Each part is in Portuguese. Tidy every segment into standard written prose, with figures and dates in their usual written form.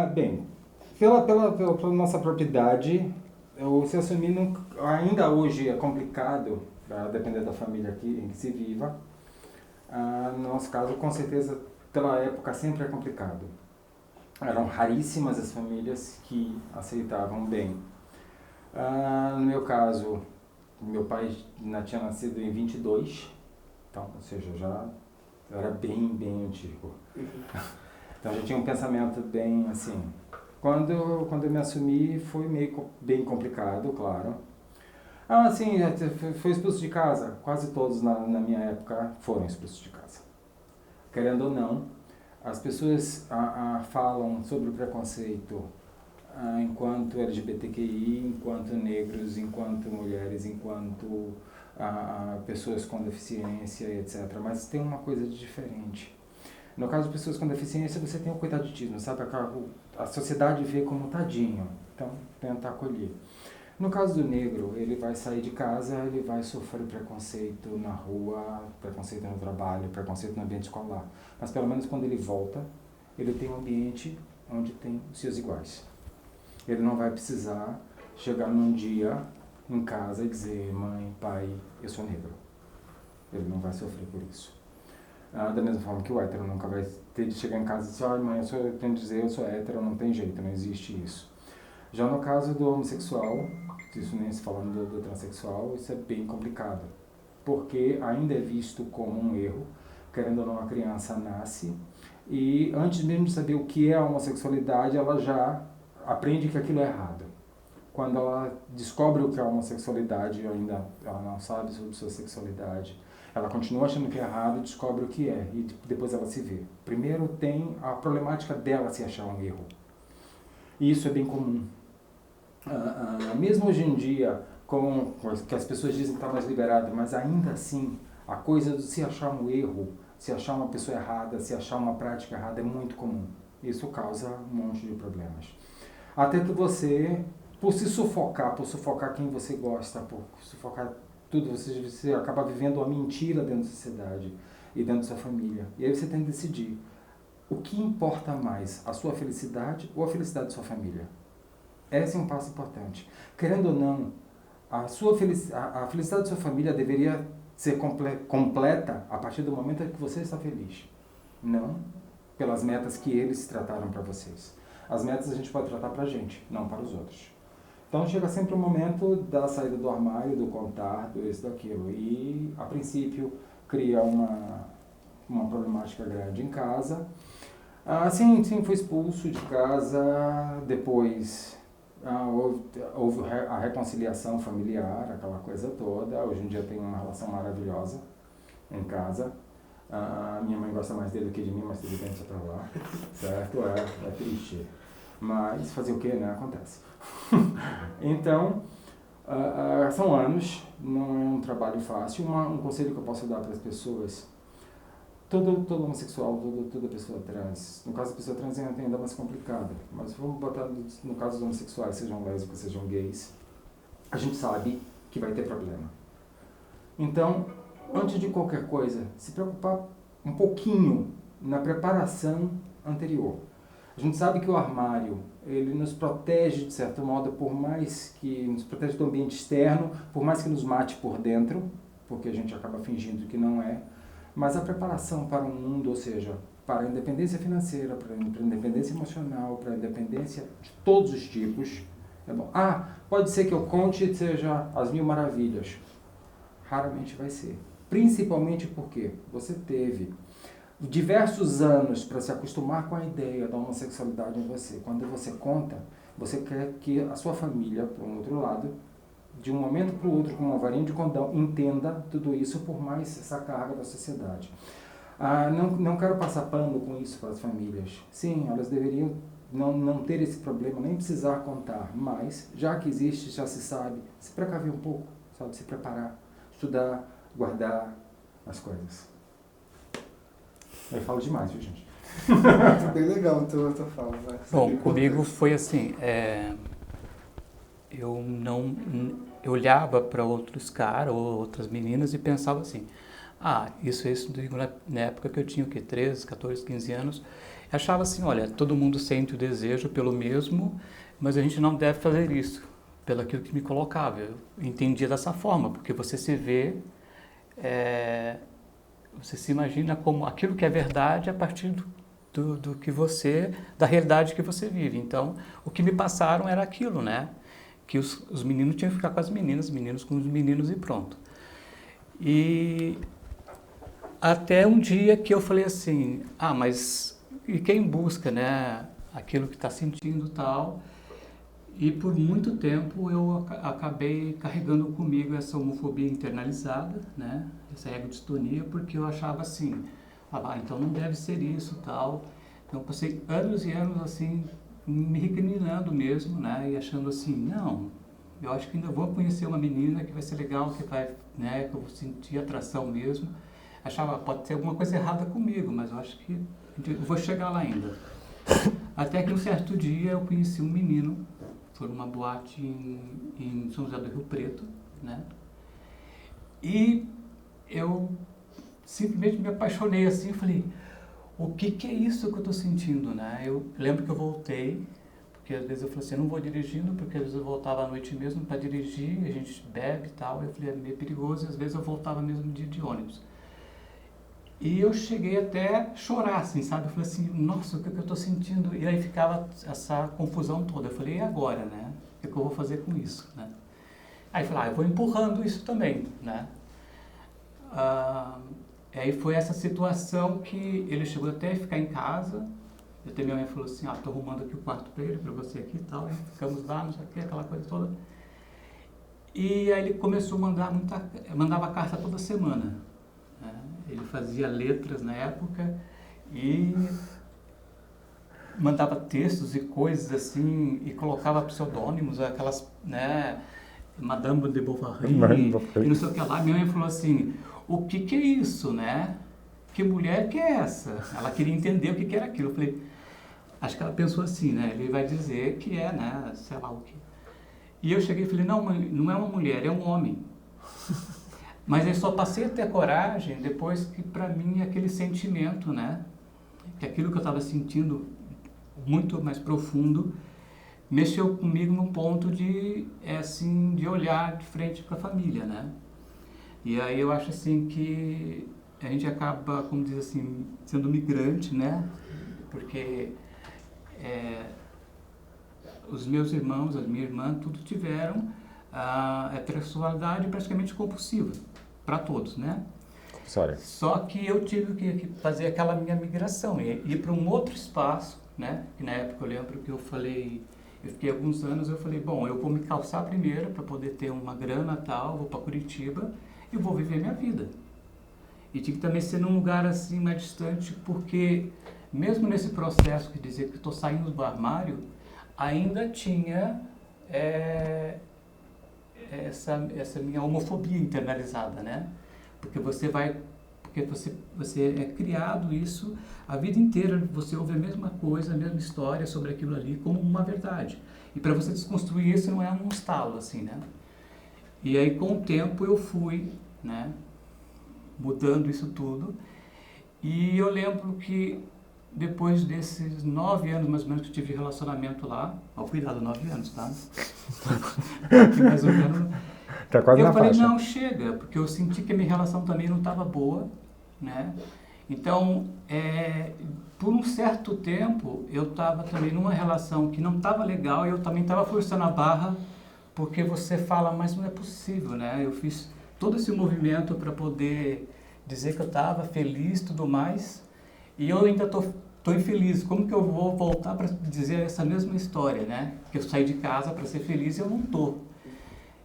Bem, pela nossa própria o se assumir ainda hoje é complicado, a depender da família em que se viva. No nosso caso, com certeza, pela época, sempre é complicado. Eram raríssimas as famílias que aceitavam bem. No meu caso, meu pai tinha nascido em 22, então, ou seja, já era bem antigo. Então já tinha um pensamento bem assim. Quando eu me assumi, foi bem complicado, claro. Sim, foi expulso de casa. Quase todos na minha época foram expulsos de casa. Querendo ou não, as pessoas falam sobre o preconceito enquanto LGBTQI, enquanto negros, enquanto mulheres, enquanto pessoas com deficiência, etc. Mas tem uma coisa de diferente. No caso de pessoas com deficiência, você tem o coitaditismo, sabe? A sociedade vê como tadinho, então tenta acolher. No caso do negro, ele vai sair de casa, ele vai sofrer preconceito na rua, preconceito no trabalho, preconceito no ambiente escolar. Mas pelo menos quando ele volta, ele tem um ambiente onde tem os seus iguais. Ele não vai precisar chegar num dia em casa e dizer: mãe, pai, eu sou negro. Ele não vai sofrer por isso. Da mesma forma que o hétero nunca vai ter de chegar em casa e dizer: mãe, eu tenho que dizer, eu sou hétero, não tem jeito, não existe isso. Já no caso do homossexual, isso nem se falando do transexual, isso é bem complicado, porque ainda é visto como um erro. Querendo ou não, a criança nasce e antes mesmo de saber o que é a homossexualidade, ela já aprende que aquilo é errado. Quando ela descobre o que é a homossexualidade, ela não sabe sobre sua sexualidade, ela continua achando que é errado e descobre o que é, e depois ela se vê. Primeiro tem a problemática dela se achar um erro. E isso é bem comum. Mesmo hoje em dia, que as pessoas dizem que está mais liberado, mas ainda assim, a coisa de se achar um erro, se achar uma pessoa errada, se achar uma prática errada é muito comum. Isso causa um monte de problemas. Até que você, por sufocar quem você gosta, por sufocar tudo, você acaba vivendo uma mentira dentro da sociedade e dentro da sua família. E aí você tem que decidir o que importa mais, a sua felicidade ou a felicidade da sua família. Esse é um passo importante. Querendo ou não, a felicidade da sua família deveria ser completa a partir do momento em que você está feliz. Não pelas metas que eles trataram para vocês. As metas a gente pode tratar para a gente, não para os outros. Então chega sempre o momento da saída do armário, do contar, do isso, daquilo. E, a princípio, cria uma problemática grande em casa. Sim, fui expulso de casa, depois houve a reconciliação familiar, aquela coisa toda. Hoje em dia tem uma relação maravilhosa em casa. Minha mãe gosta mais dele do que de mim, mas tudo bem, deixa pra lá. Certo? É triste. Mas fazer o que, né? Acontece. Então, são anos, não é um trabalho fácil. Um conselho que eu posso dar para as pessoas: todo homossexual, toda pessoa trans, no caso da pessoa trans é ainda mais complicada, mas vamos botar no caso dos homossexuais, sejam lésbicos, sejam gays, a gente sabe que vai ter problema. Então, antes de qualquer coisa, se preocupar um pouquinho na preparação anterior. A gente sabe que o armário, ele nos protege de certo modo, por mais que nos protege do ambiente externo, por mais que nos mate por dentro, porque a gente acaba fingindo que não é. Mas a preparação para o mundo, ou seja, para a independência financeira, para a independência emocional, para a independência de todos os tipos, é bom. Pode ser que eu conte seja as 1000 maravilhas. Raramente vai ser. Principalmente porque você teve diversos anos para se acostumar com a ideia da homossexualidade em você. Quando você conta, você quer que a sua família, por um outro lado, de um momento para o outro, com uma varinha de condão, entenda tudo isso, por mais essa carga da sociedade. Não quero passar pano com isso para as famílias. Sim, elas deveriam não ter esse problema, nem precisar contar, mas, já que existe, já se sabe, se precaver um pouco, sabe, se preparar, estudar, guardar as coisas. Eu falo demais, viu, gente? Bem legal a tua fala. Bom, comigo foi assim, eu olhava para outros caras ou outras meninas e pensava assim: Isso digo na época que eu tinha o quê? 13, 14, 15 anos. Eu achava assim, olha, todo mundo sente o desejo pelo mesmo, mas a gente não deve fazer isso, pelo aquilo que me colocava. Eu entendia dessa forma, porque você se vê, você se imagina como aquilo que é verdade a partir do que da realidade que você vive. Então, o que me passaram era aquilo, né? Que os meninos tinham que ficar com as meninas, os meninos com os meninos e pronto. E até um dia que eu falei assim, mas e quem busca, né, aquilo que está sentindo e tal? E por muito tempo eu acabei carregando comigo essa homofobia internalizada, né, essa ego-distonia, porque eu achava assim, então não deve ser isso tal. Então passei anos e anos assim, me recriminando mesmo, né, e achando assim, não, eu acho que ainda vou conhecer uma menina que vai ser legal, que vai, né, que eu vou sentir atração mesmo. Achava, pode ter alguma coisa errada comigo, mas eu acho que eu vou chegar lá ainda. Até que um certo dia eu conheci um menino, foi numa boate em São José do Rio Preto, né? E eu simplesmente me apaixonei assim, falei, o que é isso que eu estou sentindo, né? Eu lembro que eu voltei, porque às vezes eu falei assim, eu não vou dirigindo, porque às vezes eu voltava à noite mesmo para dirigir, a gente bebe e tal, eu falei, é meio perigoso, e às vezes eu voltava mesmo de ônibus. E eu cheguei até chorar, assim, sabe? Eu falei assim, nossa, o que eu estou sentindo? E aí ficava essa confusão toda. Eu falei, e agora, né? O que eu vou fazer com isso, né? Aí eu falei, eu vou empurrando isso também, né? E aí foi essa situação que ele chegou até a ficar em casa. Até minha mãe falou assim, estou arrumando aqui o quarto para ele, para você aqui e tal. E ficamos lá, não sei o que, aquela coisa toda. E aí ele começou a mandava carta toda semana. Ele fazia letras na época e mandava textos e coisas assim, e colocava pseudônimos, aquelas, né, Madame de Bovary, e não sei o que lá. Minha mãe falou assim, o que é isso, né? Que mulher que é essa? Ela queria entender o que era aquilo. Eu falei, acho que ela pensou assim, né? Ele vai dizer que é, né, sei lá o que. E eu cheguei e falei, não, mãe, não é uma mulher, é um homem. Mas eu só passei a ter coragem depois que, para mim, aquele sentimento, né? Que aquilo que eu estava sentindo muito mais profundo mexeu comigo no ponto de olhar de frente para a família, né? E aí eu acho assim que a gente acaba, como diz assim, sendo migrante, né? Porque os meus irmãos, a minha irmã, tudo tiveram a heterossexualidade praticamente compulsiva, para todos, né? Compulsória. Só que eu tive que fazer aquela minha migração, ir para um outro espaço, né? Que na época eu lembro que eu fiquei alguns anos, eu falei, bom, eu vou me calçar primeiro para poder ter uma grana tal, vou para Curitiba e vou viver minha vida. E tinha que também ser num lugar assim mais distante, porque mesmo nesse processo de dizer que estou saindo do armário, ainda tinha essa minha homofobia internalizada, né? Porque você é criado isso a vida inteira, você ouve a mesma coisa, a mesma história sobre aquilo ali como uma verdade. E para você desconstruir isso não é um estalo, assim, né? E aí com o tempo eu fui, né, mudando isso tudo. E eu lembro que depois desses 9 anos, mais ou menos, que eu tive relacionamento lá, cuidado, 9 anos, tá? Mais ou menos, tá quase eu na falei, faixa. não, chega, porque eu senti que a minha relação também não estava boa, né? Então, por um certo tempo, eu estava também numa relação que não estava legal e eu também estava forçando a barra, porque você fala, mas não é possível, né? Eu fiz todo esse movimento para poder dizer que eu estava feliz e tudo mais, e eu ainda estou infeliz. Como que eu vou voltar para dizer essa mesma história, né? Que eu saí de casa para ser feliz e eu não estou.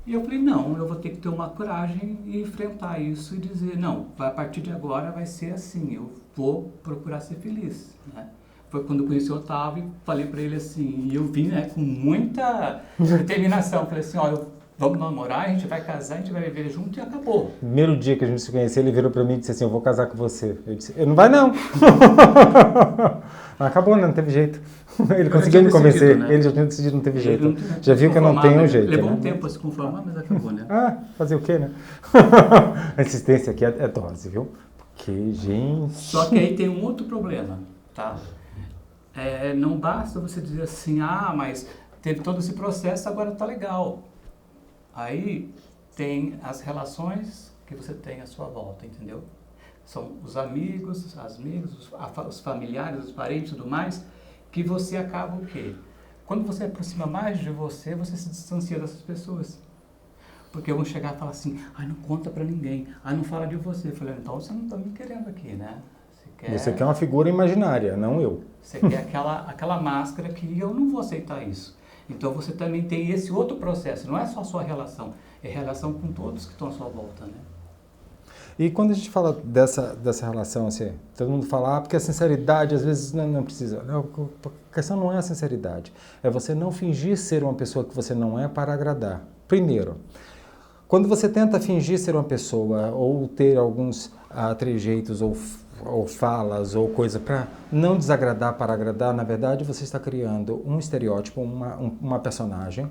E eu falei, não, eu vou ter que ter uma coragem e enfrentar isso e dizer, não, a partir de agora vai ser assim, eu vou procurar ser feliz, né? Foi quando eu conheci o Otávio e falei para ele assim, e eu vim, né, com muita determinação, falei assim, ó, vamos namorar, a gente vai casar, a gente vai viver junto e acabou. Primeiro dia que a gente se conheceu, ele virou pra mim e disse assim, eu vou casar com você. Eu disse, não vai não. Acabou, né? Não teve jeito. Ele conseguiu me convencer, né? Ele já tinha decidido, não teve jeito. Não Já viu que eu não tenho jeito, levou né? um tempo a se conformar, mas acabou, né? Fazer o quê, né? A insistência aqui é dose, viu? Porque, gente... Só que aí tem um outro problema, tá? Não basta você dizer assim, mas teve todo esse processo, agora tá legal. Aí tem as relações que você tem à sua volta, entendeu? São os amigos, os familiares, os parentes e tudo mais, que você acaba o quê? Quando você aproxima mais de você, você se distancia dessas pessoas. Porque vão chegar e falar assim, não conta pra ninguém, não fala de você. Eu falei, então você não tá me querendo aqui, né? Você quer uma figura imaginária, não eu. Você quer aquela máscara que eu não vou aceitar isso. Então você também tem esse outro processo, não é só a sua relação, é relação com todos que estão à sua volta, né? E quando a gente fala dessa relação, assim, todo mundo fala, porque a sinceridade às vezes não precisa. Não, a questão não é a sinceridade, é você não fingir ser uma pessoa que você não é para agradar. Primeiro, quando você tenta fingir ser uma pessoa ou ter alguns trejeitos ou falas ou coisa para não desagradar, para agradar, na verdade você está criando um estereótipo, uma personagem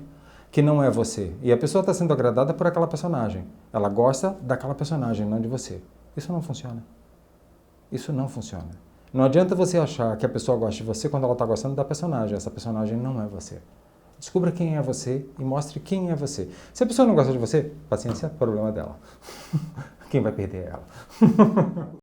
que não é você. E a pessoa está sendo agradada por aquela personagem. Ela gosta daquela personagem, não de você. Isso não funciona. Isso não funciona. Não adianta você achar que a pessoa gosta de você quando ela está gostando da personagem. Essa personagem não é você. Descubra quem é você e mostre quem é você. Se a pessoa não gosta de você, paciência, problema dela. Quem vai perder é ela.